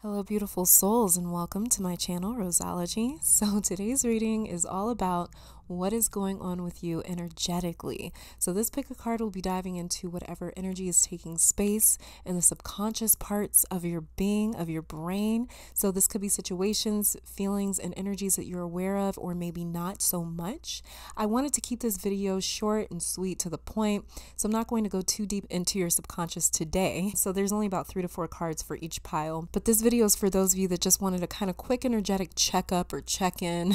Hello, beautiful souls, and welcome to my channel, Roseology. So today's reading is all about what is going on with you energetically. So this pick a card will be diving into whatever energy is taking space in the subconscious parts of your being, of your brain. So this could be situations, feelings, and energies that you're aware of, or maybe not so much. I wanted to keep this video short and sweet to the point, so I'm not going to go too deep into your subconscious today. So there's only about 3 to 4 cards for each pile, but this video is for those of you that just wanted a kind of quick energetic checkup or check-in,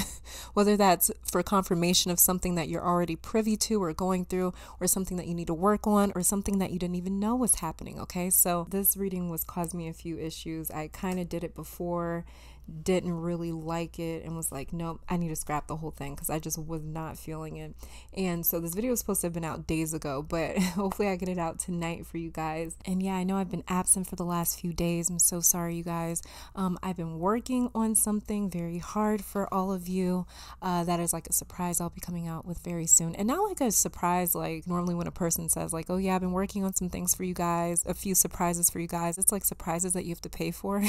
whether that's for confirmation of something that you're already privy to or going through, or something that you need to work on, or something that you didn't even know was happening. Okay, so this reading was caused me a few issues. I kind of did it before, didn't really like it, and was like, nope, I need to scrap the whole thing because I just was not feeling it. And so this video was supposed to have been out days ago, but hopefully I get it out tonight for you guys. And yeah, I know I've been absent for the last few days. I'm so sorry, you guys. I've been working on something very hard for all of you. That is like a surprise I'll be coming out with very soon. And not like a surprise like normally when a person says like, oh yeah, I've been working on some things for you guys, a few surprises for you guys. It's like surprises that you have to pay for.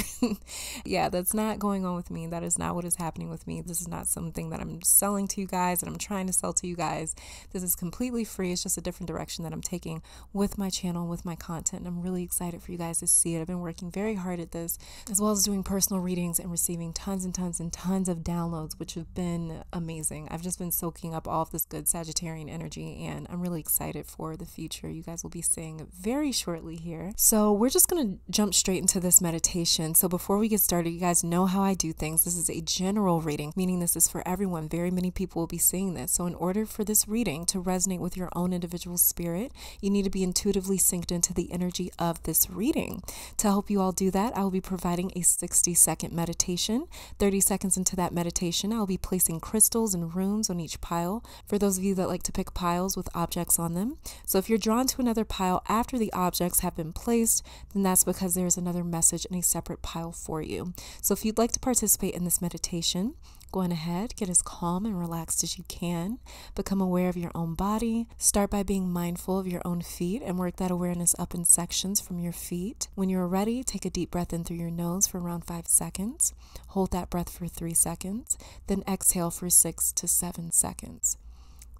Yeah, that's not going on with me. That is not what is happening with me. This is not something that I'm selling to you guys, that I'm trying to sell to you guys. This is completely free. It's just a different direction that I'm taking with my channel, with my content, and I'm really excited for you guys to see it. I've been working very hard at this, as well as doing personal readings and receiving tons and tons and tons of downloads, which have been amazing. I've just been soaking up all of this good Sagittarian energy, and I'm really excited for the future. You guys will be seeing it very shortly here. So we're just going to jump straight into this meditation. So before we get started, you guys know how I do things. This is a general reading, meaning this is for everyone. Very many people will be seeing this. So in order for this reading to resonate with your own individual spirit, you need to be intuitively synced into the energy of this reading. To help you all do that, I will be providing a 60-second meditation. 30 seconds into that meditation, I will be placing crystals and runes on each pile, for those of you that like to pick piles with objects on them. So if you're drawn to another pile after the objects have been placed, then that's because there's another message in a separate pile for you. So if you'd like to participate in this meditation, go on ahead, get as calm and relaxed as you can. Become aware of your own body. Start by being mindful of your own feet and work that awareness up in sections from your feet. When you're ready, take a deep breath in through your nose for around 5 seconds. Hold that breath for 3 seconds. Then exhale for 6 to 7 seconds.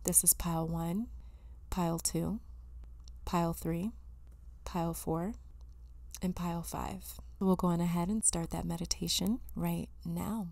This is pile 1, pile 2, pile 3, pile 4, and pile 5. We'll go on ahead and start that meditation right now.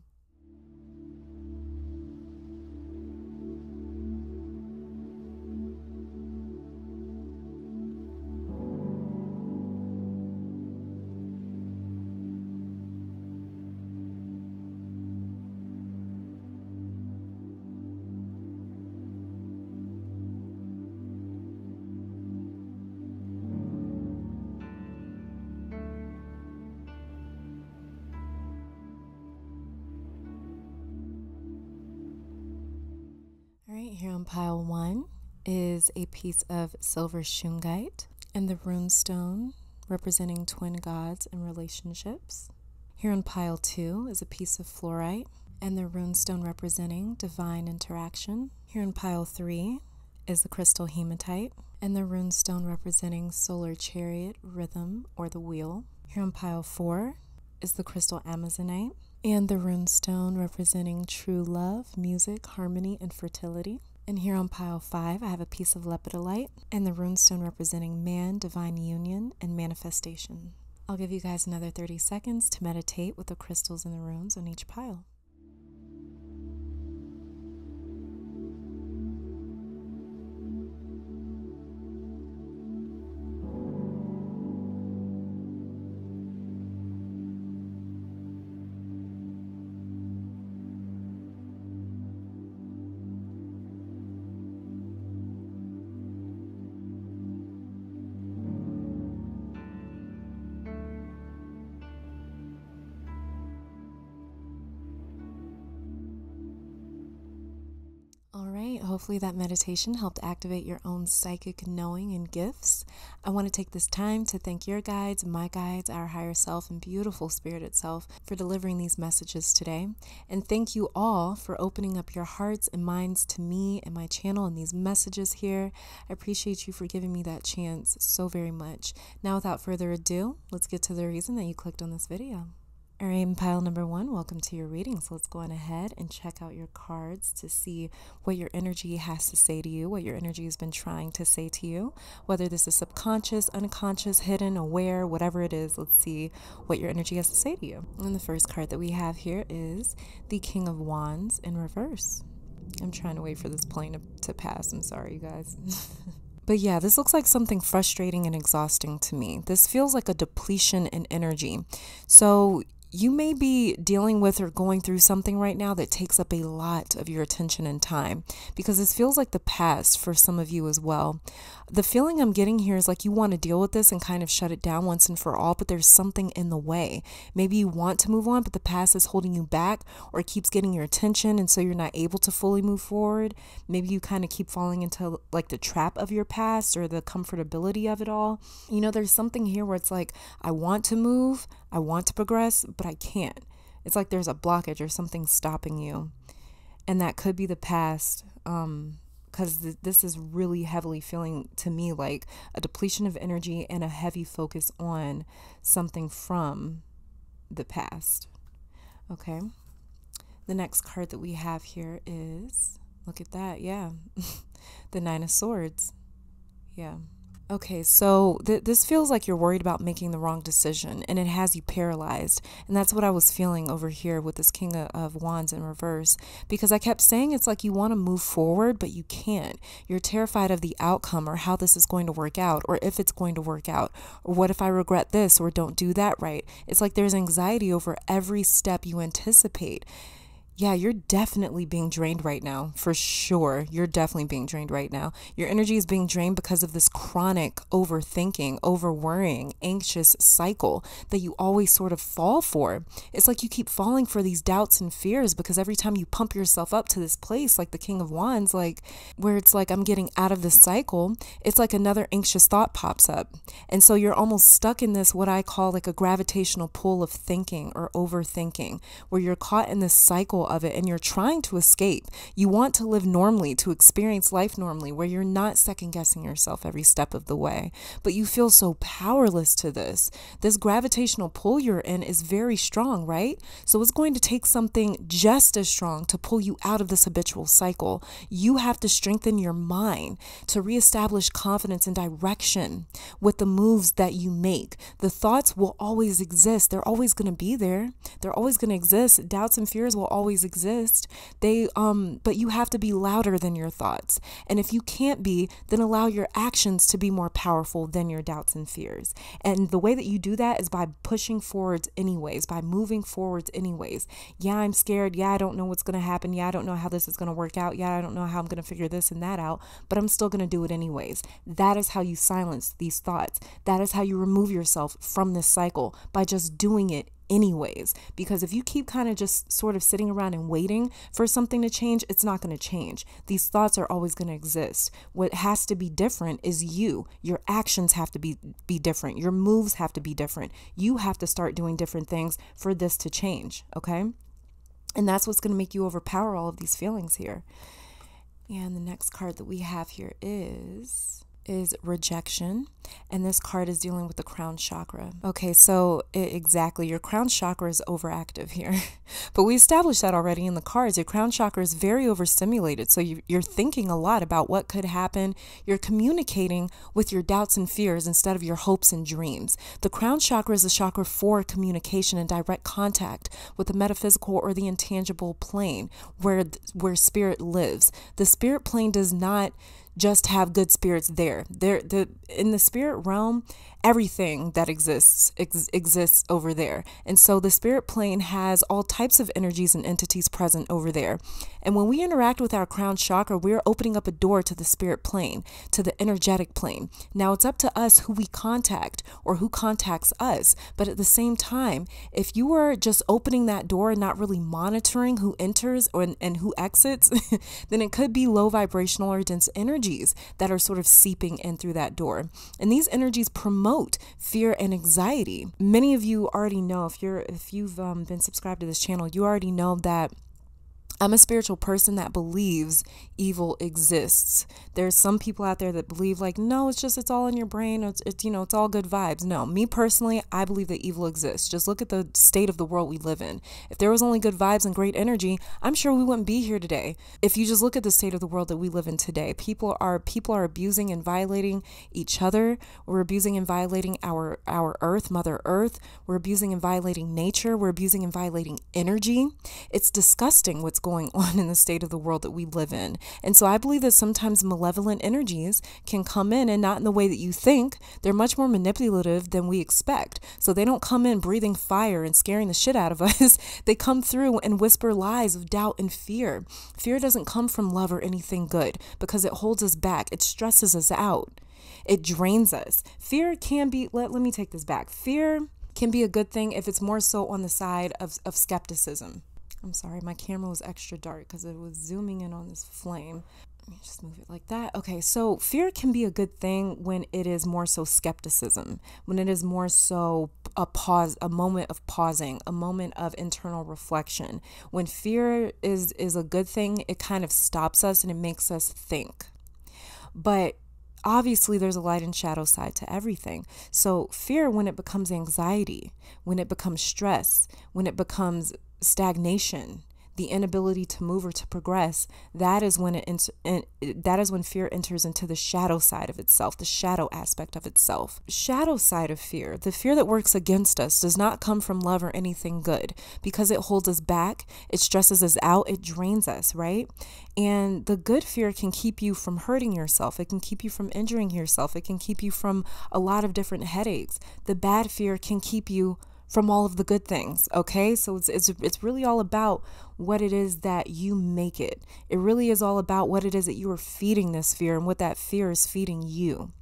Here on pile 1 is a piece of silver shungite and the runestone representing twin gods and relationships. Here on pile 2 is a piece of fluorite and the runestone representing divine interaction. Here on pile 3 is the crystal hematite and the runestone representing solar chariot, rhythm, or the wheel. Here on pile 4 is the crystal amazonite and the runestone representing true love, music, harmony, and fertility. And here on pile 5, I have a piece of lepidolite and the runestone representing man, divine union, and manifestation. I'll give you guys another 30 seconds to meditate with the crystals and the runes on each pile. Hopefully that meditation helped activate your own psychic knowing and gifts. I want to take this time to thank your guides, my guides, our higher self, and beautiful spirit itself for delivering these messages today. And thank you all for opening up your hearts and minds to me and my channel and these messages here. I appreciate you for giving me that chance so very much. Now, without further ado, let's get to the reason that you clicked on this video. All right, pile number one, welcome to your reading. So let's go on ahead and check out your cards to see what your energy has to say to you, what your energy has been trying to say to you, whether this is subconscious, unconscious, hidden, aware, whatever it is. Let's see what your energy has to say to you. And the first card that we have here is the King of Wands in reverse. I'm trying to wait for this plane to pass. I'm sorry, you guys. But yeah, this looks like something frustrating and exhausting to me. This feels like a depletion in energy. So you may be dealing with or going through something right now that takes up a lot of your attention and time, because this feels like the past for some of you as well. The feeling I'm getting here is like you want to deal with this and kind of shut it down once and for all, but there's something in the way. Maybe you want to move on, but the past is holding you back or keeps getting your attention, and so you're not able to fully move forward. Maybe you kind of keep falling into like the trap of your past or the comfortability of it all. You know, there's something here where it's like, I want to move, I want to progress, but I can't. It's like there's a blockage or something stopping you. And that could be the past, because this is really heavily feeling to me like a depletion of energy and a heavy focus on something from the past. Okay. The next card that we have here is, look at that. Yeah. The Nine of Swords. Yeah. Okay, so this feels like you're worried about making the wrong decision, and it has you paralyzed. And that's what I was feeling over here with this King of Wands in reverse, because I kept saying it's like you want to move forward, but you can't. You're terrified of the outcome or how this is going to work out, or if it's going to work out, or what if I regret this or don't do that right. It's like there's anxiety over every step you anticipate. Yeah, you're definitely being drained right now, for sure. You're definitely being drained right now. Your energy is being drained because of this chronic overthinking, over-worrying, anxious cycle that you always sort of fall for. It's like you keep falling for these doubts and fears because every time you pump yourself up to this place, like the King of Wands, like where it's like I'm getting out of this cycle, it's like another anxious thought pops up. And so you're almost stuck in this, what I call like a gravitational pull of thinking or overthinking, where you're caught in this cycle of it and you're trying to escape. You want to live normally, to experience life normally, where you're not second guessing yourself every step of the way, but you feel so powerless to this. This gravitational pull you're in is very strong, right? So it's going to take something just as strong to pull you out of this habitual cycle. You have to strengthen your mind to reestablish confidence and direction with the moves that you make. The thoughts will always exist. They're always going to be there. They're always going to exist. Doubts and fears will always exist. But you have to be louder than your thoughts. And if you can't be, then allow your actions to be more powerful than your doubts and fears. And the way that you do that is by pushing forwards anyways, by moving forwards anyways. Yeah, I'm scared. Yeah, I don't know what's going to happen. Yeah, I don't know how this is going to work out. Yeah, I don't know how I'm going to figure this and that out, but I'm still going to do it anyways. That is how you silence these thoughts. That is how you remove yourself from this cycle, by just doing it anyways. Because if you keep kind of just sort of sitting around and waiting for something to change, it's not going to change. These thoughts are always going to exist. What has to be different is you. Your actions have to be different. Your moves have to be different. You have to start doing different things for this to change, okay? And that's what's going to make you overpower all of these feelings here. And the next card that we have here is rejection, and this card is dealing with the crown chakra. Okay, so exactly, your crown chakra is overactive here, but we established that already in the cards. Your crown chakra is very overstimulated, so you're thinking a lot about what could happen. You're communicating with your doubts and fears instead of your hopes and dreams. The crown chakra is a chakra for communication and direct contact with the metaphysical or the intangible plane where spirit lives. The spirit plane does not just have good spirits there. In the spirit realm, everything that exists over there. And so the spirit plane has all types of energies and entities present over there. And when we interact with our crown chakra, we're opening up a door to the spirit plane, to the energetic plane. Now it's up to us who we contact or who contacts us. But at the same time, if you are just opening that door and not really monitoring who enters and who exits, then it could be low vibrational or dense energies that are sort of seeping in through that door. And these energies promote fear and anxiety. Many of you already know, if you've been subscribed to this channel, you already know that I'm a spiritual person that believes evil exists. There's some people out there that believe like, no, it's all in your brain. It's all good vibes. No, me personally, I believe that evil exists. Just look at the state of the world we live in. If there was only good vibes and great energy, I'm sure we wouldn't be here today. If you just look at the state of the world that we live in today, people are abusing and violating each other. We're abusing and violating our earth, Mother Earth. We're abusing and violating nature. We're abusing and violating energy. It's disgusting what's going on in the state of the world that we live in. And so I believe that sometimes malevolent energies can come in, and not in the way that you think. They're much more manipulative than we expect. So they don't come in breathing fire and scaring the shit out of us. They come through and whisper lies of doubt and fear. Fear doesn't come from love or anything good, because it holds us back. It stresses us out. It drains us. Fear can be, let me take this back. Fear can be a good thing if it's more so on the side of skepticism. I'm sorry, my camera was extra dark because it was zooming in on this flame. Let me just move it like that. Okay, so fear can be a good thing when it is more so skepticism, when it is more so a pause, a moment of pausing, a moment of internal reflection. When fear is a good thing, it kind of stops us and it makes us think. But obviously, there's a light and shadow side to everything. So fear, when it becomes anxiety, when it becomes stress, when it becomes stagnation, the inability to move or to progress, that is when fear enters into the shadow side of itself, the shadow aspect of itself. Shadow side of fear, the fear that works against us, does not come from love or anything good, because it holds us back, it stresses us out, it drains us, right? And the good fear can keep you from hurting yourself. It can keep you from injuring yourself. It can keep you from a lot of different headaches. The bad fear can keep you from all of the good things. Okay. So it's really all about what it is that you make it. It really is all about what it is that you are feeding this fear and what that fear is feeding you.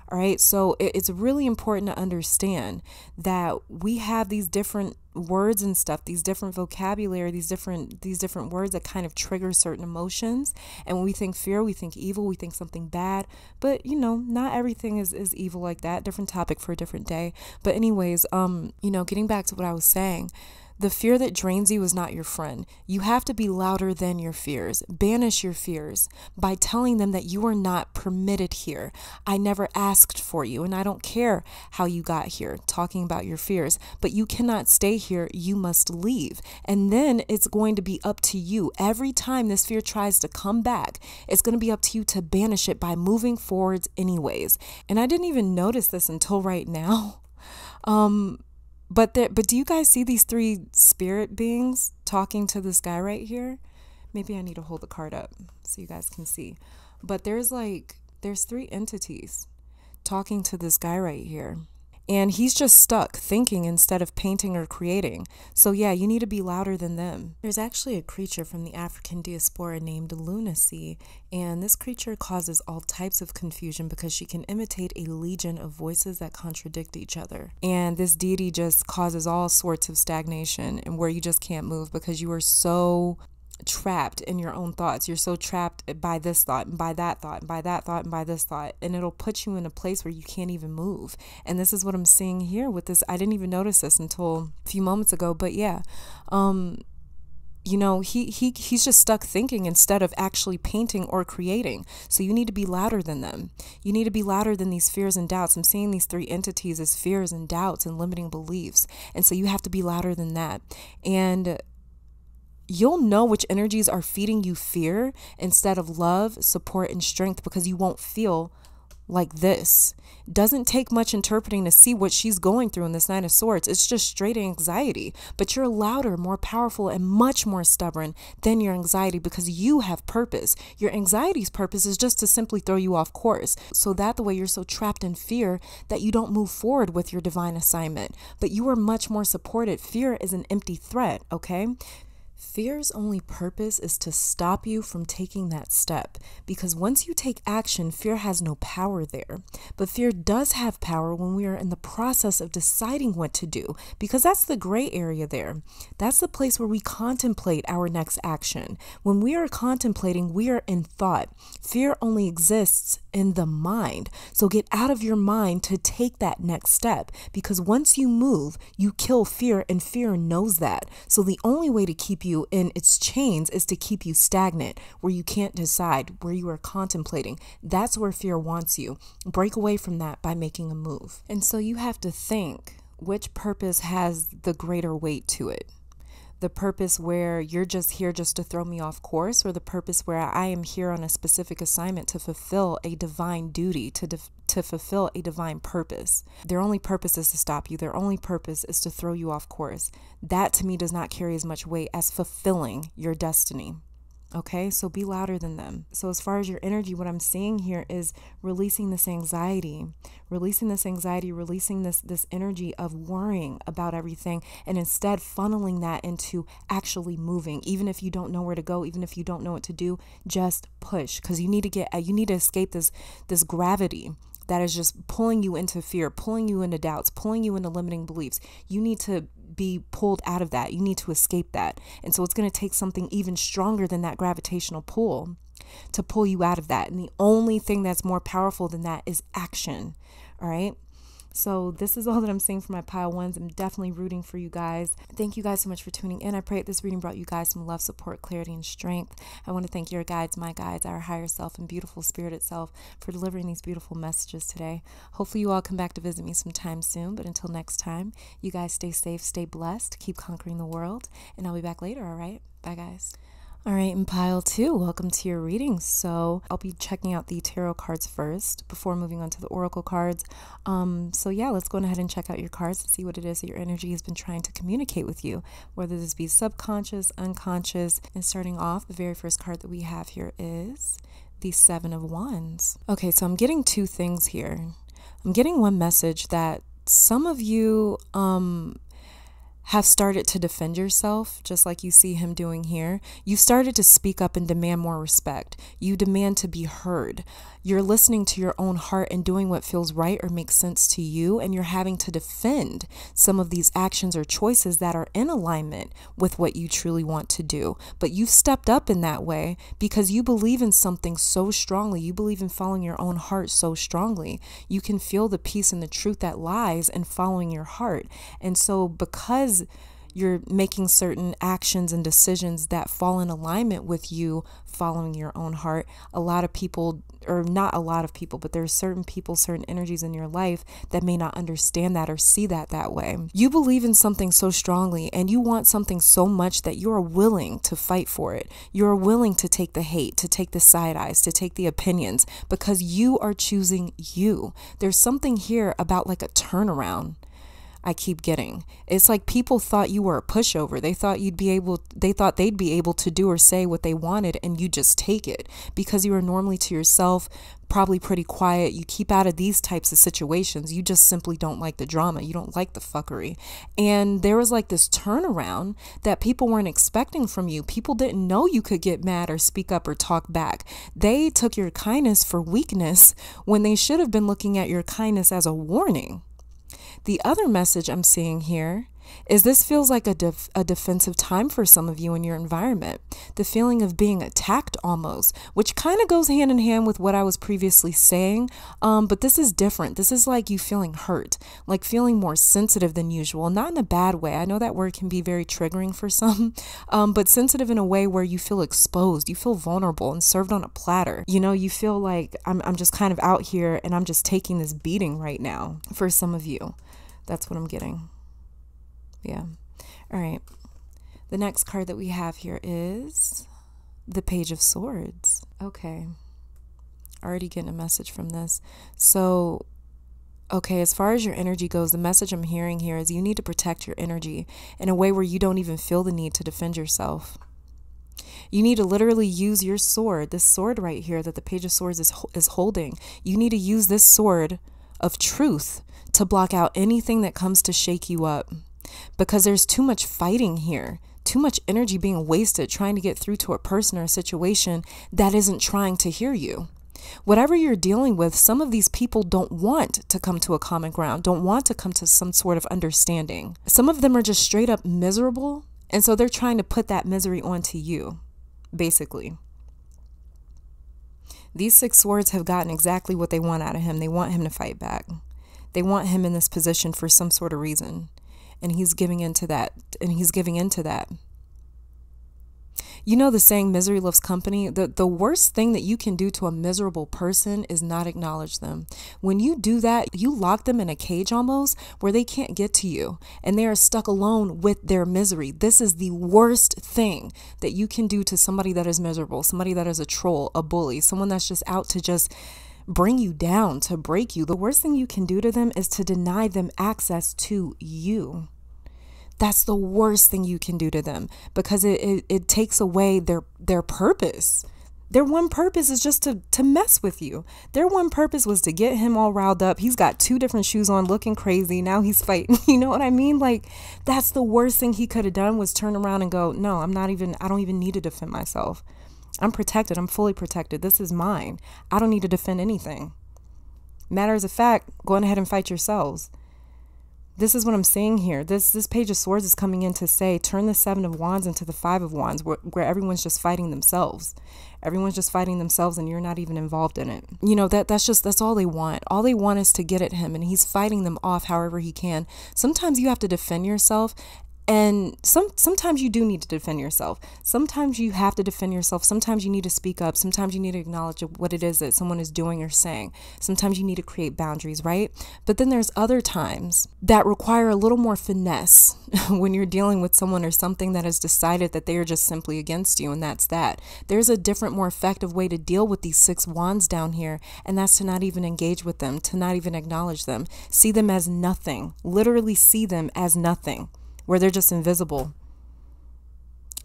All right. So it's really important to understand that we have these different words and stuff, these different vocabulary, these different words that kind of trigger certain emotions. And when we think fear, we think evil, we think something bad. But not everything is evil like that. Different topic for a different day. But anyways, getting back to what I was saying. The fear that drains you is not your friend. You have to be louder than your fears. Banish your fears by telling them that you are not permitted here. I never asked for you, and I don't care how you got here, talking about your fears, but you cannot stay here. You must leave. And then it's going to be up to you. Every time this fear tries to come back, it's going to be up to you to banish it by moving forwards anyways. And I didn't even notice this until right now. But do you guys see these three spirit beings talking to this guy right here? Maybe I need to hold the card up so you guys can see. But there's three entities talking to this guy right here. And he's just stuck thinking instead of painting or creating. So yeah, you need to be louder than them. There's actually a creature from the African diaspora named lunacy, and this creature causes all types of confusion because she can imitate a legion of voices that contradict each other. And this deity just causes all sorts of stagnation and where you just can't move because you are so trapped in your own thoughts. You're so trapped by this thought and by that thought and by that thought and by this thought, and it'll put you in a place where you can't even move. And this is what I'm seeing here with this. I didn't even notice this until a few moments ago, but yeah, he's just stuck thinking instead of actually painting or creating. So you need to be louder than them. You need to be louder than these fears and doubts. I'm seeing these three entities as fears and doubts and limiting beliefs, and so you have to be louder than that. And you'll know which energies are feeding you fear instead of love, support, and strength, because you won't feel like this. Doesn't take much interpreting to see what she's going through in this Nine of Swords. It's just straight anxiety, but you're louder, more powerful, and much more stubborn than your anxiety because you have purpose. Your anxiety's purpose is just to simply throw you off course, so that the way you're so trapped in fear that you don't move forward with your divine assignment. But you are much more supported. Fear is an empty threat, okay? Fear's only purpose is to stop you from taking that step, because once you take action, fear has no power there. But fear does have power when we are in the process of deciding what to do, because that's the gray area there. That's the place where we contemplate our next action. When we are contemplating, we are in thought. Fear only exists in the mind. So get out of your mind to take that next step, because once you move, you kill fear, and fear knows that. So the only way to keep keep you in its chains, is to keep you stagnant, where you can't decide, where you are contemplating. That's where fear wants you. Break away from that by making a move. And so you have to think, which purpose has the greater weight to it? The purpose where you're just here just to throw me off course, or the purpose where I am here on a specific assignment to fulfill a divine duty, to fulfill a divine purpose? Their only purpose is to stop you. Their only purpose is to throw you off course. That to me does not carry as much weight as fulfilling your destiny. Okay, so be louder than them. So as far as your energy, what I'm seeing here is releasing this anxiety, releasing this energy of worrying about everything, and instead funneling that into actually moving. Even if you don't know where to go, even if you don't know what to do, just push, because you need to escape this gravity that is just pulling you into fear, pulling you into doubts, pulling you into limiting beliefs. You need to be pulled out of that. You need to escape that. And so it's going to take something even stronger than that gravitational pull to pull you out of that. And the only thing that's more powerful than that is action. All right. So this is all that I'm saying for my pile ones. I'm definitely rooting for you guys. Thank you guys so much for tuning in. I pray that this reading brought you guys some love, support, clarity, and strength. I want to thank your guides, my guides, our higher self, and beautiful spirit itself for delivering these beautiful messages today. Hopefully you all come back to visit me sometime soon. But until next time, you guys stay safe, stay blessed, keep conquering the world, and I'll be back later. All right. Bye, guys. All right, in pile 2, welcome to your reading. So I'll be checking out the tarot cards first before moving on to the oracle cards. So yeah, let's go ahead and check out your cards and see what it is that your energy has been trying to communicate with you, whether this be subconscious, unconscious. And starting off, the very first card that we have here is the 7 of Wands. Okay, so I'm getting two things here. I'm getting one message that some of you have started to defend yourself, just like you see him doing here. You started to speak up and demand more respect. You demand to be heard. You're listening to your own heart and doing what feels right or makes sense to you, and you're having to defend some of these actions or choices that are in alignment with what you truly want to do. But you've stepped up in that way because you believe in something so strongly. You believe in following your own heart so strongly. You can feel the peace and the truth that lies in following your heart. And so because you're making certain actions and decisions that fall in alignment with you following your own heart, a lot of people, or not a lot of people, but there are certain people, certain energies in your life that may not understand that or see that way. You believe in something so strongly and you want something so much that you are willing to fight for it. You're willing to take the hate, to take the side eyes, to take the opinions, because you are choosing you. There's something here about like a turnaround I keep getting. It's like people thought you were a pushover. They thought they'd be able to do or say what they wanted, and you just take it because you are normally to yourself, probably pretty quiet. You keep out of these types of situations. You just simply don't like the drama. You don't like the fuckery. And there was like this turnaround that people weren't expecting from you. People didn't know you could get mad or speak up or talk back. They took your kindness for weakness when they should have been looking at your kindness as a warning. The other message I'm seeing here is this feels like a defensive time for some of you in your environment. The feeling of being attacked almost, which kind of goes hand in hand with what I was previously saying. But this is different. This is like you feeling hurt, like feeling more sensitive than usual, not in a bad way. I know that word can be very triggering for some, but sensitive in a way where you feel exposed, you feel vulnerable and served on a platter. You know, you feel like I'm just kind of out here and I'm just taking this beating right now for some of you. That's what I'm getting. Yeah. All right. The next card that we have here is the Page of Swords. Okay. Already getting a message from this. So, okay, as far as your energy goes, the message I'm hearing here is you need to protect your energy in a way where you don't even feel the need to defend yourself. You need to literally use your sword, this sword right here that the Page of Swords is holding. You need to use this sword of truth to block out anything that comes to shake you up. Because there's too much fighting here, too much energy being wasted trying to get through to a person or a situation that isn't trying to hear you. Whatever you're dealing with, some of these people don't want to come to a common ground, don't want to come to some sort of understanding. Some of them are just straight up miserable, and so they're trying to put that misery onto you, basically. These 6 swords have gotten exactly what they want out of him. They want him to fight back. They want him in this position for some sort of reason. And he's giving into that. You know the saying, misery loves company? The worst thing that you can do to a miserable person is not acknowledge them. When you do that, you lock them in a cage almost where they can't get to you and they are stuck alone with their misery. This is the worst thing that you can do to somebody that is miserable, somebody that is a troll, a bully, someone that's just out to just bring you down, to break you. The worst thing you can do to them is to deny them access to you. That's the worst thing you can do to them, because it takes away their purpose. Their one purpose is just to mess with you. Their one purpose was to get him all riled up. He's got 2 different shoes on, looking crazy. Now he's fighting. You know what I mean? Like, that's the worst thing he could have done, was turn around and go, no, I don't even need to defend myself. I'm protected. I'm fully protected. This is mine. I don't need to defend anything. Matter of fact, go ahead and fight yourselves. This is what I'm saying here. This Page of Swords is coming in to say, turn the 7 of Wands into the 5 of Wands, where everyone's just fighting themselves. Everyone's just fighting themselves and you're not even involved in it. You know, that's all they want. All they want is to get at him, and he's fighting them off however he can. Sometimes you have to defend yourself. And sometimes you do need to defend yourself. Sometimes you have to defend yourself. Sometimes you need to speak up. Sometimes you need to acknowledge what it is that someone is doing or saying. Sometimes you need to create boundaries, right? But then there's other times that require a little more finesse when you're dealing with someone or something that has decided that they are just simply against you, and that's that. There's a different, more effective way to deal with these 6 wands down here, and that's to not even engage with them, to not even acknowledge them. See them as nothing. Literally see them as nothing, where they're just invisible,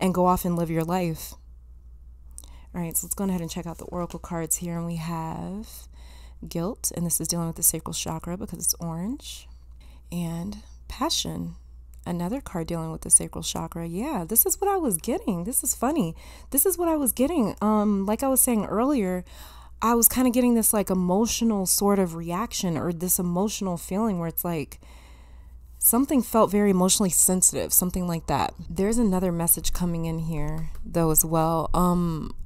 and go off and live your life. All right, so let's go ahead and check out the oracle cards here. And we have guilt, and this is dealing with the sacral chakra because it's orange, and passion, another card dealing with the sacral chakra. Yeah, this is what I was getting. This is funny. This is what I was getting. Like I was saying earlier, I was kind of getting this like emotional sort of reaction, or this emotional feeling where it's like, something felt very emotionally sensitive, something like that. There's another message coming in here, though, as well.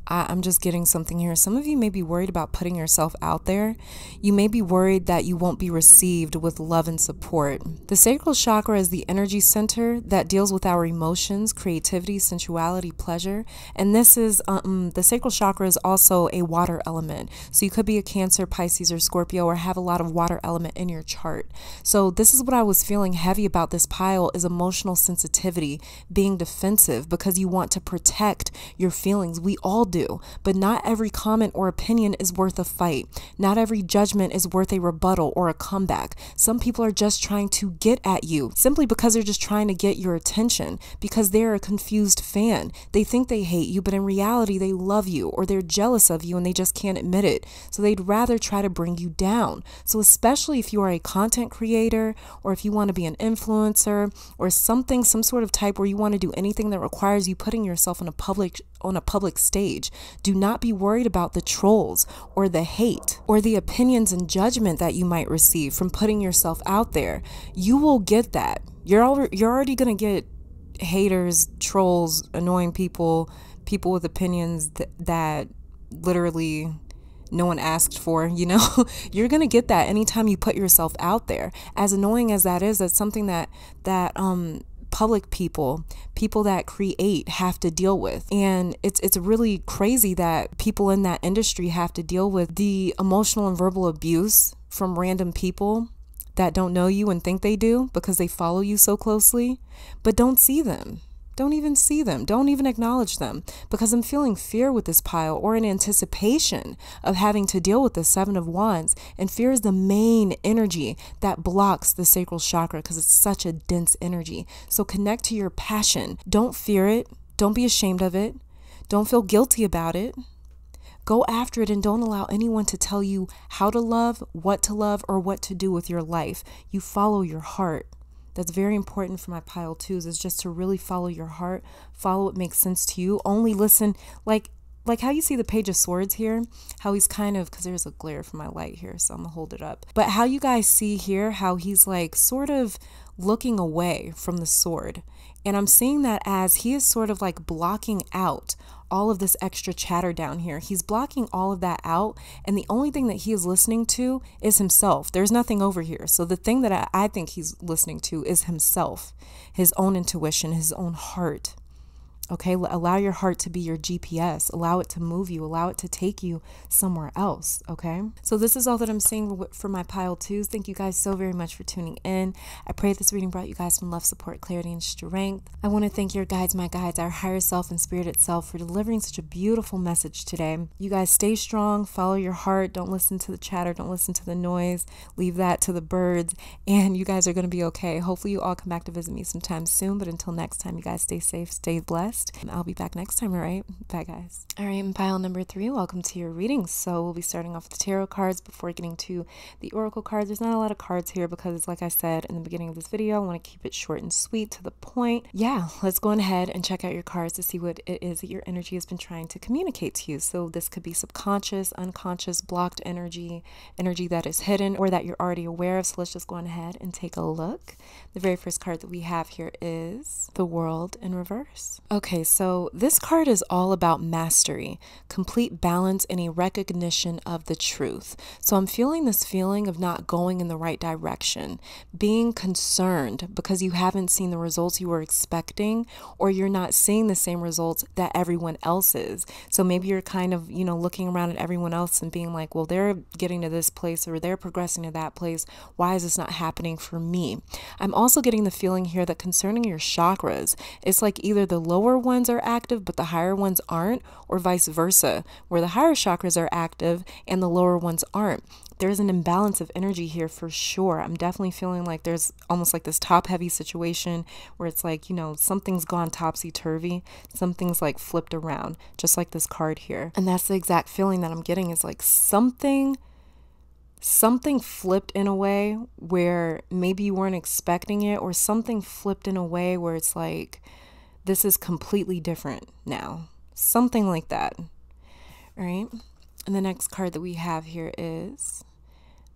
I'm just getting something here. Some of you may be worried about putting yourself out there. You may be worried that you won't be received with love and support. The sacral chakra is the energy center that deals with our emotions, creativity, sensuality, pleasure. And this is, the sacral chakra is also a water element. So you could be a Cancer, Pisces, or Scorpio, or have a lot of water element in your chart. So this is what I was feeling heavy about this pile, is emotional sensitivity, being defensive because you want to protect your feelings. We all do. But not every comment or opinion is worth a fight. Not every judgment is worth a rebuttal or a comeback. Some people are just trying to get at you simply because they're just trying to get your attention, because they're a confused fan. They think they hate you, but in reality they love you, or they're jealous of you and they just can't admit it. So they'd rather try to bring you down. So especially if you are a content creator, or if you want to be an influencer, or some sort of type where you want to do anything that requires you putting yourself on a public stage, do not be worried about the trolls or the hate or the opinions and judgment that you might receive from putting yourself out there. You will get that. You're already going to get haters, trolls, annoying people with opinions that literally no one asked for, you know. You're going to get that anytime you put yourself out there. As annoying as that is, that's something that public people that create have to deal with. And it's really crazy that people in that industry have to deal with the emotional and verbal abuse from random people that don't know you and think they do because they follow you so closely, but don't see them. Don't even see them. Don't even acknowledge them, because I'm feeling fear with this pile, or in anticipation of having to deal with the 7 of Wands. And fear is the main energy that blocks the sacral chakra because it's such a dense energy. So connect to your passion. Don't fear it. Don't be ashamed of it. Don't feel guilty about it. Go after it, and don't allow anyone to tell you how to love, or what to do with your life. You follow your heart. That's very important for my pile twos, is just to really follow your heart, follow what makes sense to you. Only listen, like how you see the Page of Swords here, how he's kind of, because there's a glare from my light here, so I'm gonna hold it up. But how you guys see here, how he's like sort of looking away from the sword. And I'm seeing that as he is sort of like blocking out all of this extra chatter down here. He's blocking all of that out, and the only thing that he is listening to is himself. There's nothing over here. So the thing that I think he's listening to is himself, his own intuition, his own heart. Okay, allow your heart to be your GPS. Allow it to move you. Allow it to take you somewhere else. Okay, so this is all that I'm saying for my pile twos. Thank you guys so very much for tuning in. I pray this reading brought you guys some love, support, clarity, and strength. I want to thank your guides, my guides, our higher self and spirit itself for delivering such a beautiful message today. You guys stay strong, follow your heart. Don't listen to the chatter. Don't listen to the noise. Leave that to the birds, and you guys are going to be okay. Hopefully you all come back to visit me sometime soon, but until next time, you guys stay safe, stay blessed. I'll be back next time, all right? Bye, guys. All right, in pile number 3, welcome to your reading. So we'll be starting off with the tarot cards before getting to the oracle cards. There's not a lot of cards here because, like I said in the beginning of this video, I want to keep it short and sweet, to the point. Yeah, let's go ahead and check out your cards to see what it is that your energy has been trying to communicate to you. So this could be subconscious, unconscious, blocked energy, energy that is hidden or that you're already aware of. So let's just go on ahead and take a look. The very first card that we have here is the World in reverse. Okay, so this card is all about mastery, complete balance, and a recognition of the truth. So I'm feeling this feeling of not going in the right direction, being concerned because you haven't seen the results you were expecting, or you're not seeing the same results that everyone else is. So maybe you're kind of, looking around at everyone else and being like, well, they're getting to this place or they're progressing to that place. Why is this not happening for me? I'm also getting the feeling here that concerning your chakras, it's like either the lower ones are active but the higher ones aren't, or vice versa, where the higher chakras are active and the lower ones aren't. There's an imbalance of energy here for sure. I'm definitely feeling like there's almost like this top-heavy situation where it's like, something's gone topsy-turvy. Something's like flipped around, just like this card here. And that's the exact feeling that I'm getting, is like something flipped in a way where maybe you weren't expecting it, or something flipped in a way where it's like, this is completely different now. Something like that. All right. And the next card that we have here is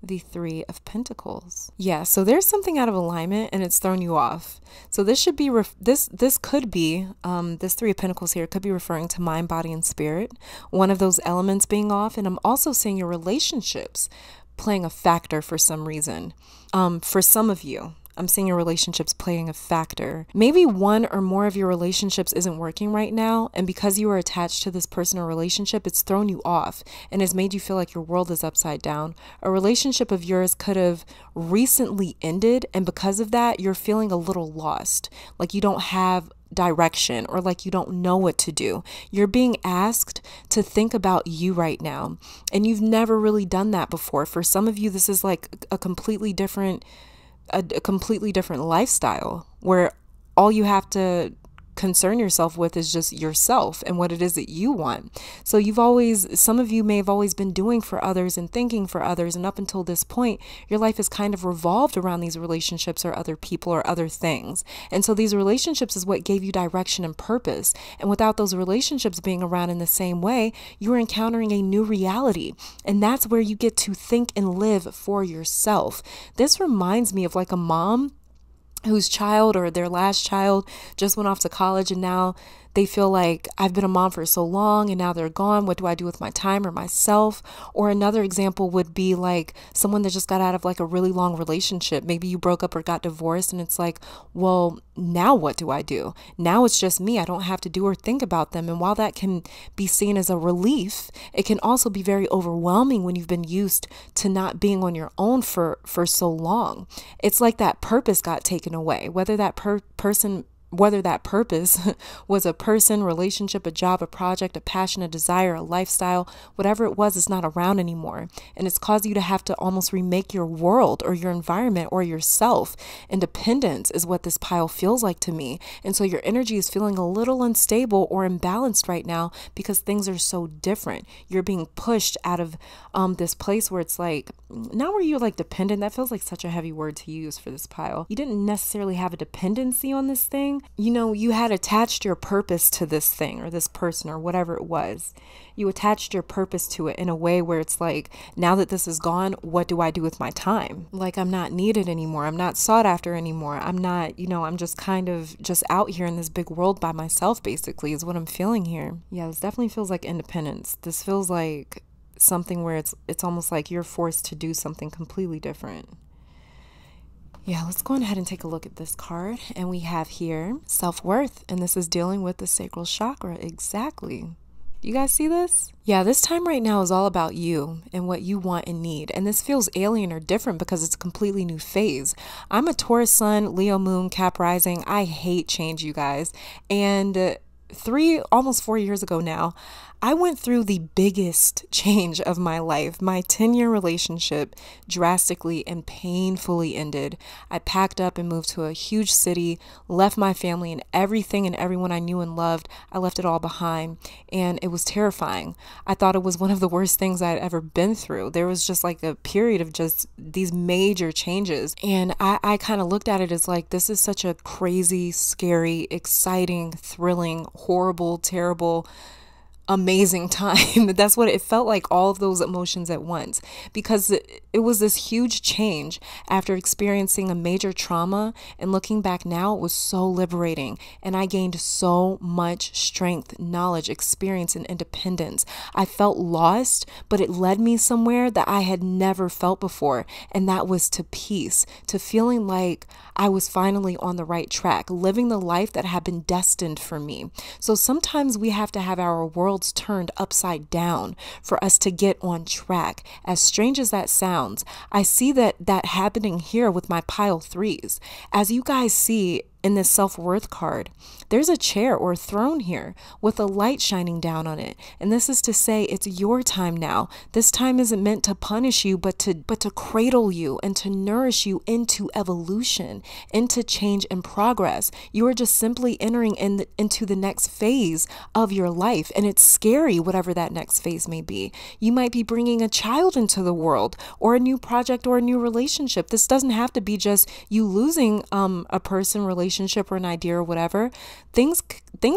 the Three of Pentacles. Yeah, so there's something out of alignment and it's thrown you off. So this should be this could be this Three of Pentacles here could be referring to mind, body, and spirit, one of those elements being off. And I'm also seeing your relationships playing a factor for some reason. For some of you, I'm seeing your relationships playing a factor. Maybe one or more of your relationships isn't working right now, and because you are attached to this person or relationship, it's thrown you off and has made you feel like your world is upside down. A relationship of yours could have recently ended, and because of that, you're feeling a little lost, like you don't have direction, or like you don't know what to do. You're being asked to think about you right now, and you've never really done that before. For some of you, this is like a completely different lifestyle where all you have to concern yourself with is just yourself and what it is that you want. So some of you may have always been doing for others and thinking for others, and up until this point, your life has kind of revolved around these relationships or other people or other things. And so these relationships is what gave you direction and purpose. And without those relationships being around in the same way, you're encountering a new reality. And that's where you get to think and live for yourself. This reminds me of like a mom whose child or their last child just went off to college, and now they feel like, I've been a mom for so long and now they're gone. What do I do with my time or myself? Or another example would be like someone that just got out of like a really long relationship. Maybe you broke up or got divorced, and it's like, well, now what do I do? Now it's just me. I don't have to do or think about them. And while that can be seen as a relief, it can also be very overwhelming when you've been used to not being on your own for so long. It's like that purpose got taken away, whether that purpose was a person, relationship, a job, a project, a passion, a desire, a lifestyle, whatever it was, it's not around anymore. And it's caused you to have to almost remake your world or your environment or yourself. Independence is what this pile feels like to me. And so your energy is feeling a little unstable or imbalanced right now because things are so different. You're being pushed out of this place where it's like, not where you're like dependent. That feels like such a heavy word to use for this pile. You didn't necessarily have a dependency on this thing. You had attached your purpose to this thing or this person or whatever it was. You attached your purpose to it in a way where it's like, now that this is gone, what do I do with my time? Like, I'm not needed anymore. I'm not sought after anymore. I'm not, I'm just kind of just out here in this big world by myself, basically, is what I'm feeling here. Yeah, this definitely feels like independence. This feels like something where it's almost like you're forced to do something completely different. Yeah, let's go ahead and take a look at this card. And we have here self-worth, and this is dealing with the sacral chakra. Exactly. You guys see this? Yeah, this time right now is all about you and what you want and need. And this feels alien or different because it's a completely new phase. I'm a Taurus sun, Leo moon, Cap rising. I hate change, you guys. And almost 4 years ago now, I went through the biggest change of my life. My 10-year relationship drastically and painfully ended. I packed up and moved to a huge city, left my family and everything and everyone I knew and loved. I left it all behind, and it was terrifying. I thought it was one of the worst things I'd ever been through. There was just like a period of just these major changes. And I kind of looked at it as like, this is such a crazy, scary, exciting, thrilling, horrible, terrible, amazing time. That's what it felt like, all of those emotions at once, because it was this huge change after experiencing a major trauma. And looking back now, it was so liberating, and I gained so much strength, knowledge, experience, and independence. I felt lost, but it led me somewhere that I had never felt before, and that was to peace, to feeling like I was finally on the right track, living the life that had been destined for me. So sometimes we have to have our worlds turned upside down for us to get on track. As strange as that sounds, I see that happening here with my pile threes. As you guys see in this self-worth card, there's a chair or a throne here with a light shining down on it. And this is to say it's your time now. This time isn't meant to punish you, but to cradle you and to nourish you into evolution, into change and progress. You are just simply entering into the next phase of your life. And it's scary, whatever that next phase may be. You might be bringing a child into the world, or a new project, or a new relationship. This doesn't have to be just you losing a person, relationship, or an idea or whatever. Things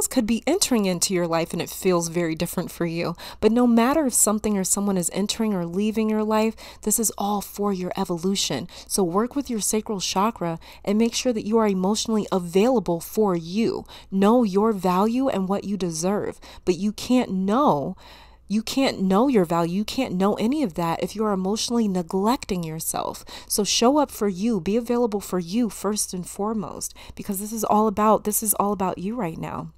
could be entering into your life and it feels very different for you. But no matter if something or someone is entering or leaving your life, this is all for your evolution. So work with your sacral chakra and make sure that you are emotionally available for you. Know your value and what you deserve. But you can't know your value. You can't know any of that if you're emotionally neglecting yourself. So show up for you, be available for you first and foremost, because this is all about you right now.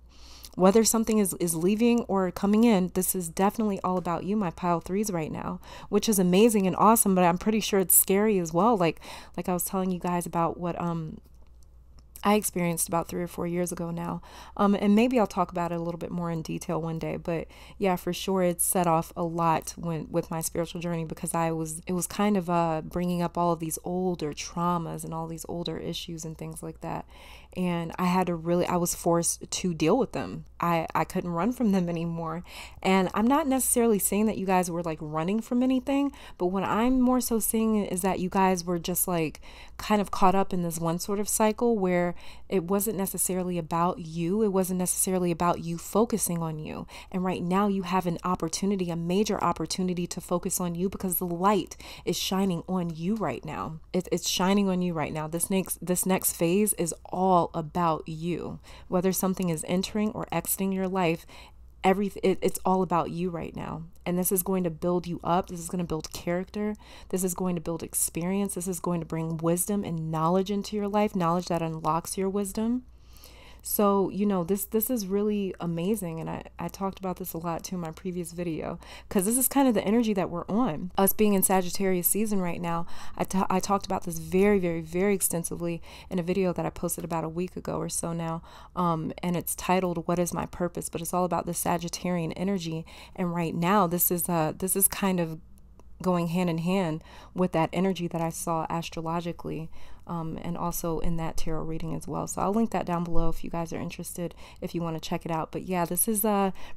Whether something is leaving or coming in, this is definitely all about you, my pile threes right now, which is amazing and awesome, but I'm pretty sure it's scary as well. Like I was telling you guys about what I experienced about 3 or 4 years ago now. And maybe I'll talk about it a little bit more in detail one day. But yeah, for sure, it set off a lot with my spiritual journey, because it was kind of bringing up all of these older traumas and all these older issues and things like that. And I was forced to deal with them. I couldn't run from them anymore. And I'm not necessarily saying that you guys were like running from anything, but what I'm more so seeing is that you guys were just like kind of caught up in this one sort of cycle where it wasn't necessarily about you. It wasn't necessarily about you focusing on you. And right now you have an opportunity, a major opportunity to focus on you, because the light is shining on you right now. It's shining on you right now. This next phase is all about you. Whether something is entering or exiting your life, it's all about you right now. And this is going to build you up. This is going to build character. This is going to build experience. This is going to bring wisdom and knowledge into your life, knowledge that unlocks your wisdom. So, this is really amazing. And I talked about this a lot too in my previous video, because this is kind of the energy that we're on. Us being in Sagittarius season right now, I talked about this very, very, very extensively in a video that I posted about a week ago or so now. And it's titled, "What is My Purpose?" But it's all about the Sagittarian energy. And right now, this is kind of going hand in hand with that energy that I saw astrologically, and also in that tarot reading as well. So I'll link that down below if you guys are interested, if you want to check it out. But yeah, this is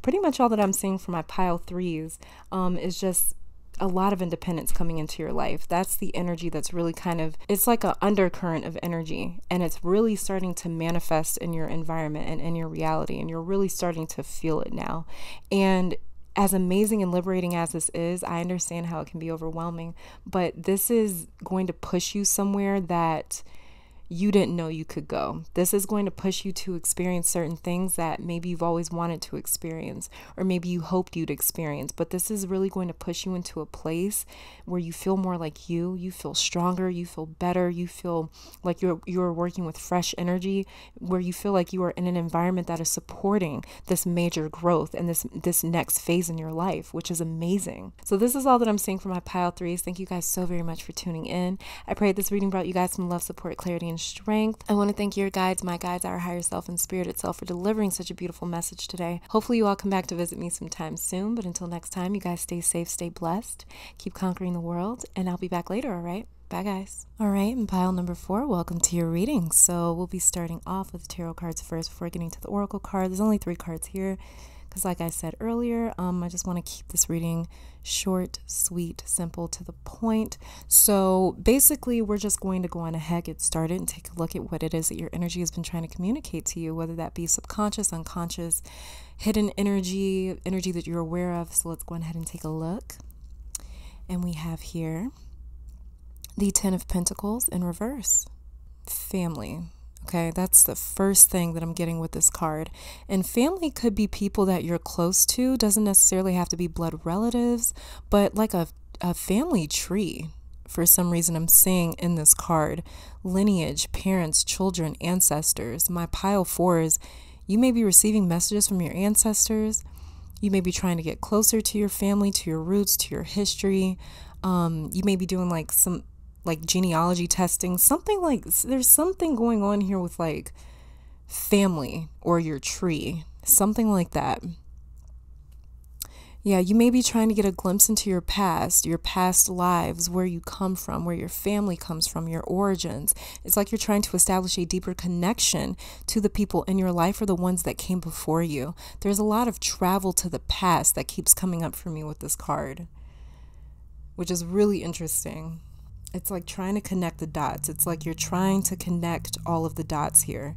pretty much all that I'm seeing for my pile threes, is just a lot of independence coming into your life. That's the energy that's really it's like an undercurrent of energy, and it's really starting to manifest in your environment and in your reality, and you're really starting to feel it now. And as amazing and liberating as this is, I understand how it can be overwhelming, but this is going to push you somewhere that you didn't know you could go. This is going to push you to experience certain things that maybe you've always wanted to experience, or maybe you hoped you'd experience. But this is really going to push you into a place where you feel more like you feel stronger, you feel better, you feel like you're working with fresh energy, where you feel like you are in an environment that is supporting this major growth and this next phase in your life, which is amazing. So this is all that I'm seeing for my pile threes. Thank you guys so very much for tuning in. I pray this reading brought you guys some love, support, clarity, and strength. I want to thank your guides, my guides, our higher self and spirit itself, for delivering such a beautiful message today. Hopefully you all come back to visit me sometime soon, but until next time, you guys stay safe, stay blessed, keep conquering the world, and I'll be back later, all right? Bye, guys. All right, and pile number 4, welcome to your reading. So we'll be starting off with the tarot cards first before getting to the oracle card. There's only 3 cards here because, like I said earlier, I just want to keep this reading short, sweet, simple, to the point. So basically, we're just going to go on ahead, get started, and take a look at what it is that your energy has been trying to communicate to you, whether that be subconscious, unconscious, hidden energy that you're aware of. So let's go ahead and take a look. And we have here the 10 of Pentacles in reverse. Family. Okay, that's the first thing that I'm getting with this card. And family could be people that you're close to. Doesn't necessarily have to be blood relatives, but like a family tree. For some reason, I'm seeing in this card lineage, parents, children, ancestors. My pile 4s, you may be receiving messages from your ancestors. You may be trying to get closer to your family, to your roots, to your history. You may be doing like some genealogy testing, something like, there's something going on here with like family or your tree, something like that. Yeah, you may be trying to get a glimpse into your past lives, where you come from, where your family comes from, your origins. It's like you're trying to establish a deeper connection to the people in your life or the ones that came before you. There's a lot of travel to the past that keeps coming up for me with this card, which is really interesting. It's like trying to connect the dots. It's like you're trying to connect all of the dots here.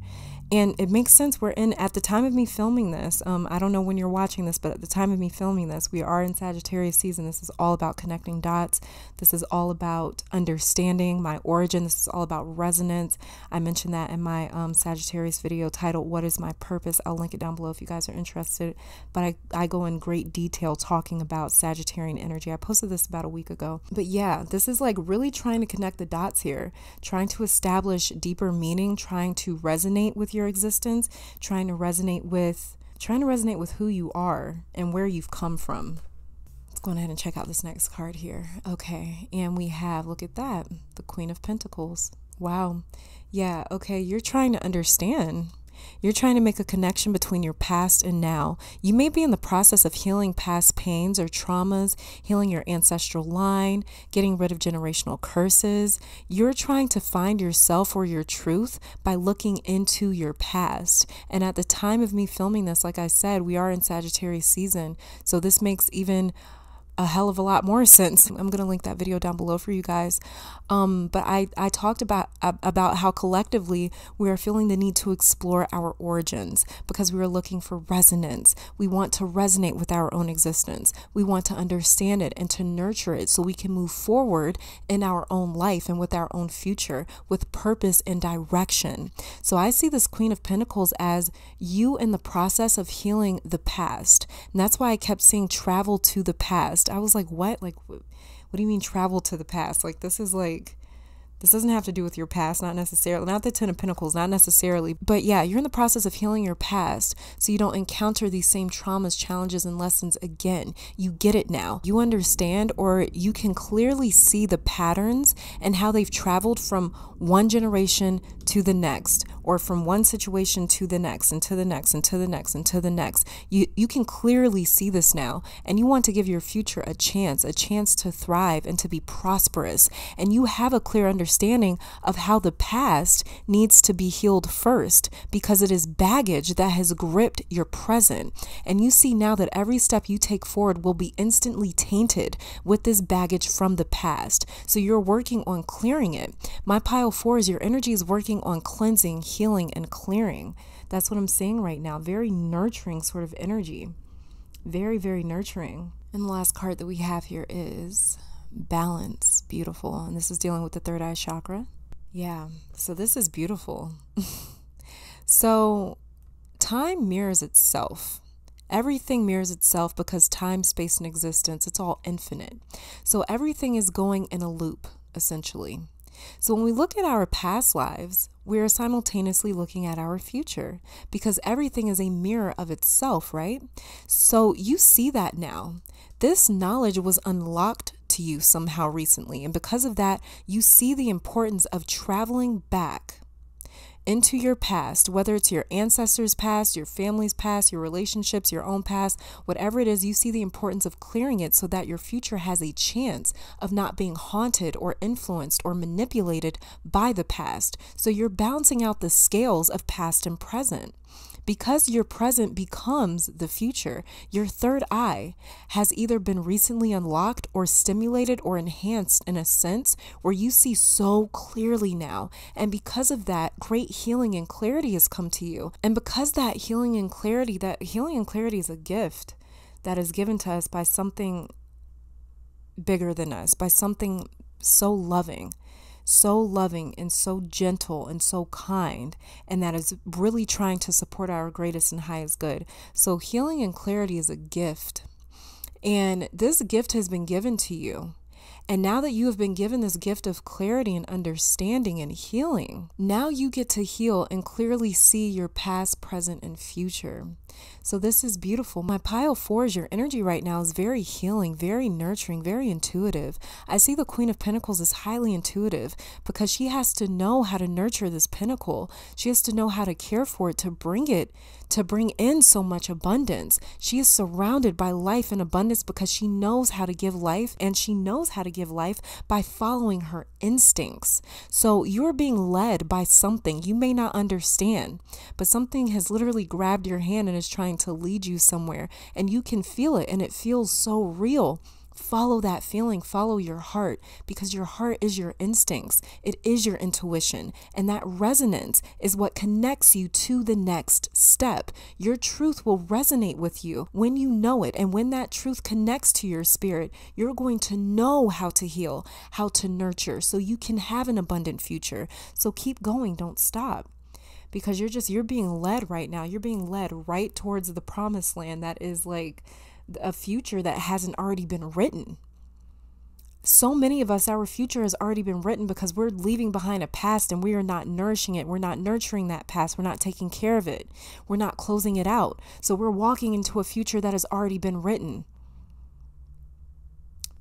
And it makes sense. At the time of me filming this, I don't know when you're watching this, but at the time of me filming this, we are in Sagittarius season. This is all about connecting dots. This is all about understanding my origin. This is all about resonance. I mentioned that in my Sagittarius video titled, What is My Purpose? I'll link it down below if you guys are interested. But I go in great detail talking about Sagittarian energy. I posted this about a week ago. But yeah, this is like really trying to connect the dots here, trying to establish deeper meaning, trying to resonate with your existence, trying to resonate with who you are and where you've come from. Let's go ahead and check out this next card here. Okay, and we have, look at that, the Queen of Pentacles. Wow. Yeah, okay, you're trying to understand. You're trying to make a connection between your past and now. You may be in the process of healing past pains or traumas, healing your ancestral line, getting rid of generational curses. You're trying to find yourself or your truth by looking into your past. And at the time of me filming this, like I said, we are in Sagittarius season. So this makes even a hell of a lot more sense. I'm going to link that video down below for you guys. But I talked about how collectively we are feeling the need to explore our origins because we are looking for resonance. We want to resonate with our own existence. We want to understand it and to nurture it so we can move forward in our own life and with our own future with purpose and direction. So I see this Queen of Pentacles as you in the process of healing the past. And that's why I kept seeing travel to the past. I was like, what? Like, what do you mean travel to the past? Like, this doesn't have to do with your past, not necessarily, not the 10 of Pentacles, not necessarily, but yeah, you're in the process of healing your past so you don't encounter these same traumas, challenges, and lessons again. You get it now. You understand, or you can clearly see the patterns and how they've traveled from one generation to the next, or from one situation to the next, and to the next, and to the next, and to the next. You can clearly see this now, and you want to give your future a chance to thrive and to be prosperous. And you have a clear understanding of how the past needs to be healed first, because it is baggage that has gripped your present. And you see now that every step you take forward will be instantly tainted with this baggage from the past. So you're working on clearing it. My pile 4 is your energy is working on cleansing, healing, and clearing. That's what I'm saying right now. Very nurturing sort of energy. Very, very nurturing. And the last card that we have here is Balance. Beautiful. And this is dealing with the third eye chakra. Yeah, so this is beautiful. So time mirrors itself. Everything mirrors itself because time, space, and existence, it's all infinite. So everything is going in a loop, essentially. So when we look at our past lives, we are simultaneously looking at our future because everything is a mirror of itself, right? So you see that now. This knowledge was unlocked to you somehow recently. And because of that, you see the importance of traveling back into your past, whether it's your ancestors' past, your family's past, your relationships, your own past, whatever it is, you see the importance of clearing it so that your future has a chance of not being haunted or influenced or manipulated by the past. So you're balancing out the scales of past and present. Because your present becomes the future, your third eye has either been recently unlocked or stimulated or enhanced in a sense where you see so clearly now. And because of that, great healing and clarity has come to you. And because that healing and clarity is a gift that is given to us by something bigger than us, by something so loving and so gentle and so kind, and that is really trying to support our greatest and highest good. So healing and clarity is a gift, and this gift has been given to you. And now that you have been given this gift of clarity and understanding and healing, now you get to heal and clearly see your past, present, and future. So this is beautiful. My pile 4s, your energy right now is very healing, very nurturing, very intuitive. I see the Queen of Pentacles is highly intuitive because she has to know how to nurture this pinnacle. She has to know how to care for it, to bring in so much abundance. She is surrounded by life and abundance because she knows how to give life, and she knows how to give life by following her instincts. So you're being led by something you may not understand, but something has literally grabbed your hand and is trying to lead you somewhere, and you can feel it, and it feels so real. Follow that feeling, follow your heart, because your heart is your instincts. It is your intuition. And that resonance is what connects you to the next step. Your truth will resonate with you when you know it. And when that truth connects to your spirit, you're going to know how to heal, how to nurture, so you can have an abundant future. So keep going, don't stop. Because you're being led right now. You're being led right towards the promised land that is like a future that hasn't already been written. So many of us, our future has already been written because we're leaving behind a past and we are not nourishing it. We're not nurturing that past. We're not taking care of it. We're not closing it out. So we're walking into a future that has already been written.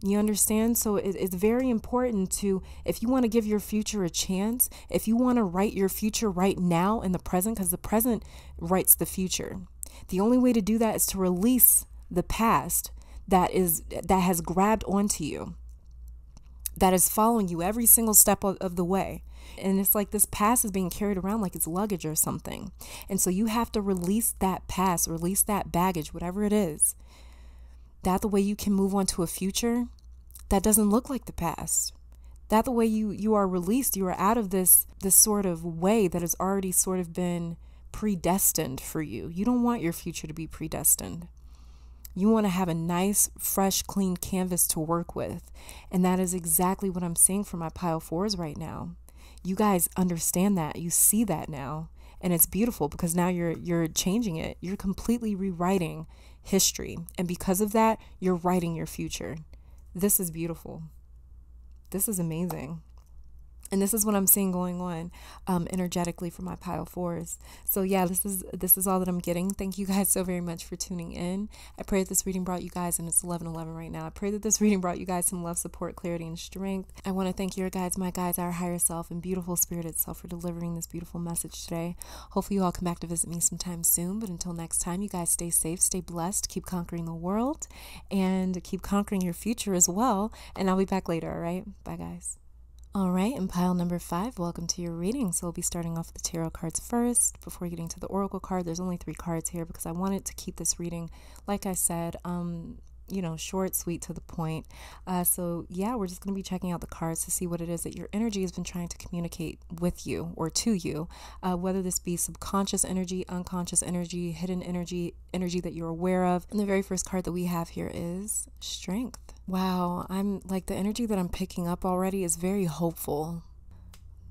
You understand? So it's very important to, if you want to give your future a chance, if you want to write your future right now in the present, because the present writes the future. The only way to do that is to release the past that has grabbed onto you, that is following you every single step of the way. And it's like this past is being carried around like it's luggage or something. And so you have to release that past, release that baggage, whatever it is. That the way you can move on to a future that doesn't look like the past. That the way you are released, you are out of this sort of way that has already sort of been predestined for you. You don't want your future to be predestined. You want to have a nice, fresh, clean canvas to work with. And that is exactly what I'm seeing for my pile 4s right now. You guys understand that. You see that now. And it's beautiful because now you're changing it. You're completely rewriting history. And because of that, you're writing your future. This is beautiful. This is amazing. And this is what I'm seeing going on energetically for my pile 4s. So yeah, this is all that I'm getting. Thank you guys so very much for tuning in. I pray that this reading brought you guys, and it's 11:11 right now. I pray that this reading brought you guys some love, support, clarity, and strength. I want to thank your guides, my guides, our higher self, and beautiful spirit itself for delivering this beautiful message today. Hopefully you all come back to visit me sometime soon. But until next time, you guys stay safe, stay blessed, keep conquering the world, and keep conquering your future as well. And I'll be back later, all right? Bye, guys. All right, and pile number 5, welcome to your reading. So we'll be starting off with the tarot cards first before getting to the oracle card. There's only 3 cards here because I wanted to keep this reading, like I said, short, sweet, to the point. So yeah, we're just going to be checking out the cards to see what it is that your energy has been trying to communicate with you or to you, whether this be subconscious energy, unconscious energy, hidden energy that you're aware of. And the very first card that we have here is Strength. Wow, I'm like, the energy that I'm picking up already is very hopeful.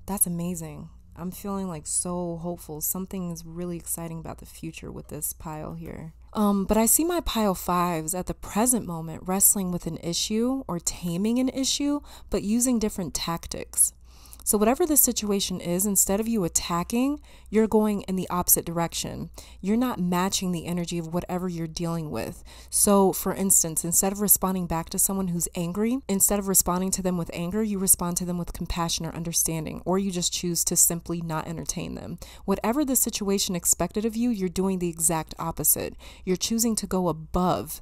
That's amazing. I'm feeling like so hopeful. Something is really exciting about the future with this pile here. But I see my pile fives at the present moment wrestling with an issue or taming an issue, but using different tactics. So whatever the situation is, instead of you attacking, you're going in the opposite direction. You're not matching the energy of whatever you're dealing with. So for instance, instead of responding back to someone who's angry, instead of responding to them with anger, you respond to them with compassion or understanding, or you just choose to simply not entertain them. Whatever the situation expected of you, you're doing the exact opposite. You're choosing to go above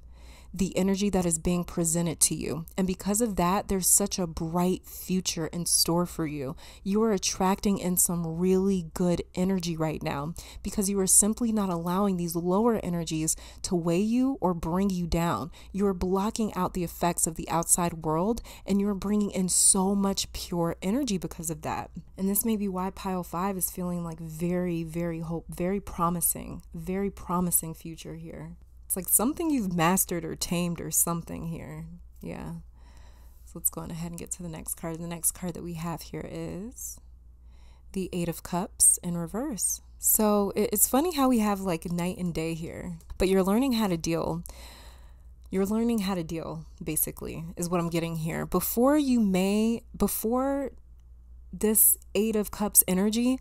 the energy that is being presented to you. And because of that, there's such a bright future in store for you. You are attracting in some really good energy right now because you are simply not allowing these lower energies to weigh you or bring you down. You are blocking out the effects of the outside world, and you're bringing in so much pure energy because of that. And this may be why pile 5 is feeling like very promising future here. It's like something you've mastered or tamed or something here. Yeah. So let's go on ahead and get to the next card. The next card that we have here is the 8 of Cups in reverse. So it's funny how we have like night and day here, but you're learning how to deal. You're learning how to deal, basically, is what I'm getting here. Before this 8 of Cups energy,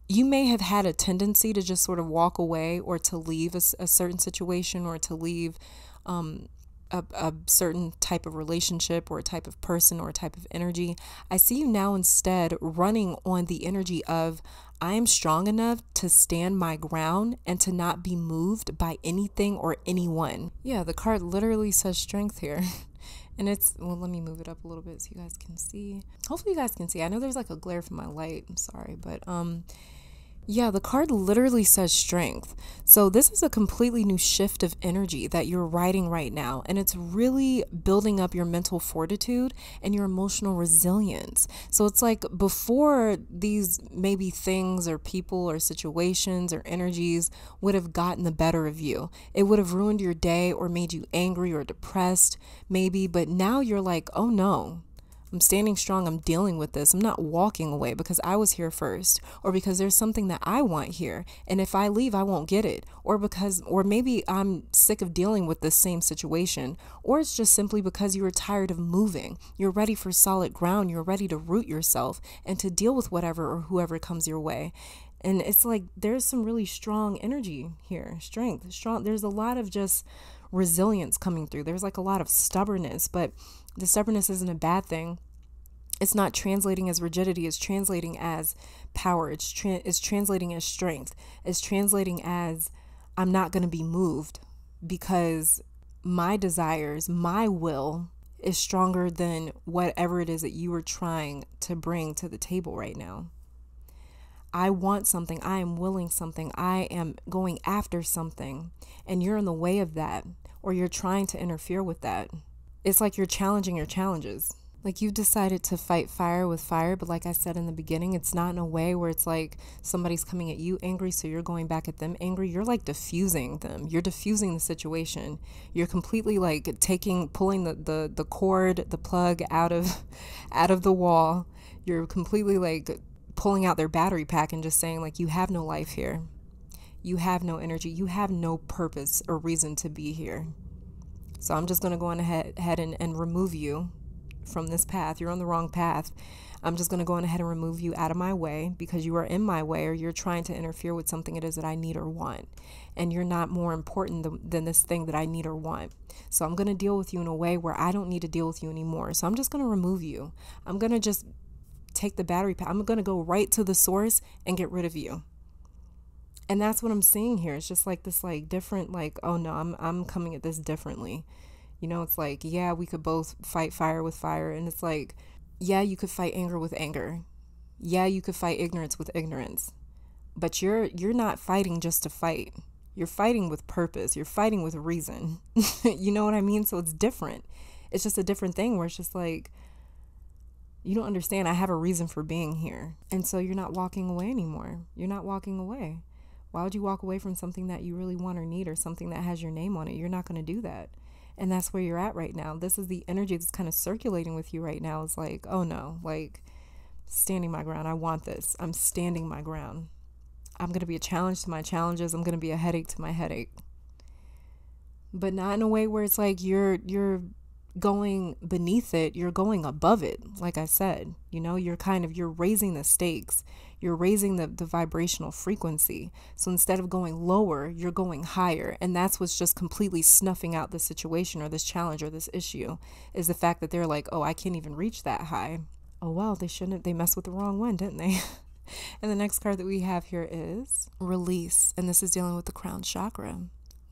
you may have had a tendency to just sort of walk away or to leave a certain situation or to leave a certain type of relationship or a type of person or a type of energy. I see you now instead running on the energy of, I am strong enough to stand my ground and to not be moved by anything or anyone. Yeah, the card literally says strength here. And it's, well, let me move it up a little bit so you guys can see. Hopefully you guys can see. I know there's like a glare from my light. I'm sorry, but yeah, the card literally says strength. So this is a completely new shift of energy that you're riding right now. And it's really building up your mental fortitude and your emotional resilience. So it's like before these maybe things or people or situations or energies would have gotten the better of you. It would have ruined your day or made you angry or depressed maybe. But now you're like, oh no. I'm standing strong. I'm dealing with this. I'm not walking away because I was here first, or because there's something that I want here. And if I leave, I won't get it. Or maybe I'm sick of dealing with this same situation. Or it's just simply because you are tired of moving. You're ready for solid ground. You're ready to root yourself and to deal with whatever or whoever comes your way. And it's like, there's some really strong energy here, strength, strong. There's a lot of just resilience coming through. There's like a lot of stubbornness, but the stubbornness isn't a bad thing. It's not translating as rigidity. It's translating as power. It's translating as strength. It's translating as, I'm not going to be moved because my desires, my will is stronger than whatever it is that you are trying to bring to the table right now. I want something. I am willing something. I am going after something, and you're in the way of that, or you're trying to interfere with that. It's like you're challenging your challenges. Like you've decided to fight fire with fire, but like I said in the beginning, it's not in a way where it's like somebody's coming at you angry, so you're going back at them angry. You're like diffusing them. You're diffusing the situation. You're completely like pulling the cord, the plug out of the wall. You're completely like pulling out their battery pack and just saying like, you have no life here. You have no energy. You have no purpose or reason to be here. So I'm just going to go on ahead and remove you from this path. You're on the wrong path. I'm just going to go on ahead and remove you out of my way because you are in my way, or you're trying to interfere with something it is that I need or want. And you're not more important than this thing that I need or want. So I'm going to deal with you in a way where I don't need to deal with you anymore. So I'm just going to remove you. I'm going to just take the battery pack. I'm going to go right to the source and get rid of you. And that's what I'm seeing here. It's just like this like different, like, oh no, I'm coming at this differently. You know, it's like, yeah, we could both fight fire with fire. And it's like, yeah, you could fight anger with anger. Yeah, you could fight ignorance with ignorance. But you're not fighting just to fight. You're fighting with purpose. You're fighting with reason. You know what I mean? So it's different. It's just a different thing where it's just like, you don't understand. I have a reason for being here. And so you're not walking away anymore. You're not walking away. Why would you walk away from something that you really want or need, or something that has your name on it? You're not going to do that. And that's where you're at right now. This is the energy that's kind of circulating with you right now. It's like, oh no, like Standing my ground. I want this. I'm standing my ground. I'm going to be a challenge to my challenges. I'm going to be a headache to my headache. But not in a way where it's like you're going beneath it, you're going above it. Like I said, you're raising the stakes. You're raising the vibrational frequency. So instead of going lower, you're going higher. And that's what's just completely snuffing out the situation or this challenge or this issue, is the fact that they're like, oh, I can't even reach that high. Oh, well, they messed with the wrong one, didn't they? And the next card that we have here is release. And this is dealing with the crown chakra.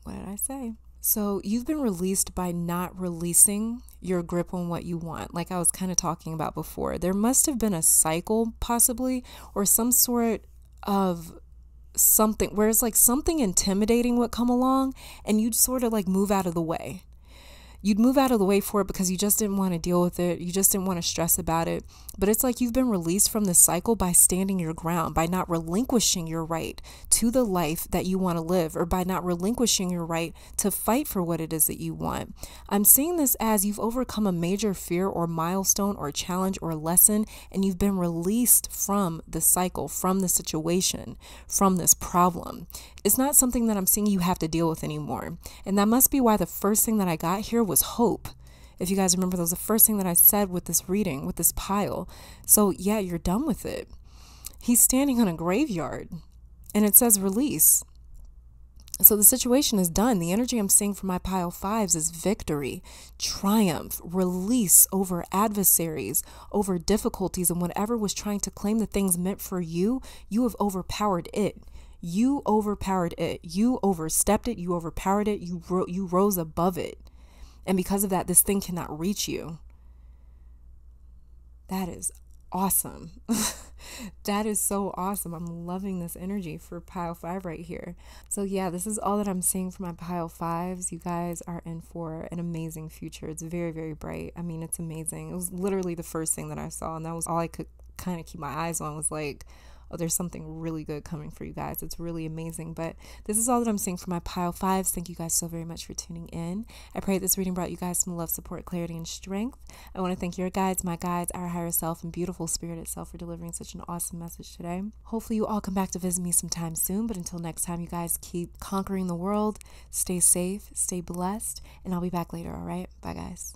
What did I say? So you've been released by not releasing your grip on what you want. Like I was kind of talking about before, there must have been a cycle possibly, or some sort of something where it's like something intimidating would come along and you'd sort of like move out of the way. You'd move out of the way for it because you just didn't want to deal with it. You just didn't want to stress about it. But it's like you've been released from this cycle by standing your ground, by not relinquishing your right to the life that you want to live, or by not relinquishing your right to fight for what it is that you want. I'm seeing this as you've overcome a major fear or milestone or challenge or lesson, and you've been released from the cycle, from the situation, from this problem. It's not something that I'm seeing you have to deal with anymore. And that must be why the first thing that I got here was hope. If you guys remember, that was the first thing that I said with this reading, with this pile. So yeah, you're done with it. He's standing on a graveyard and it says release. So the situation is done. The energy I'm seeing for my pile fives is victory, triumph, release over adversaries, over difficulties, and whatever was trying to claim the things meant for you, you have overpowered it. You overpowered it. You overstepped it. You overpowered it. You rose above it. And because of that, this thing cannot reach you. That is awesome. That is so awesome. I'm loving this energy for pile 5 right here. So yeah, this is all that I'm seeing for my pile 5s. You guys are in for an amazing future. It's very, very bright. I mean, it's amazing. It was literally the first thing that I saw, and that was all I could kind of keep my eyes on, was like, oh, there's something really good coming for you guys. It's really amazing. But this is all that I'm seeing for my pile 5s. Thank you guys so very much for tuning in. I pray this reading brought you guys some love, support, clarity, and strength. I want to thank your guides, my guides, our higher self, and beautiful spirit itself for delivering such an awesome message today. Hopefully you all come back to visit me sometime soon. But until next time, you guys keep conquering the world. Stay safe, stay blessed, and I'll be back later, all right? Bye, guys.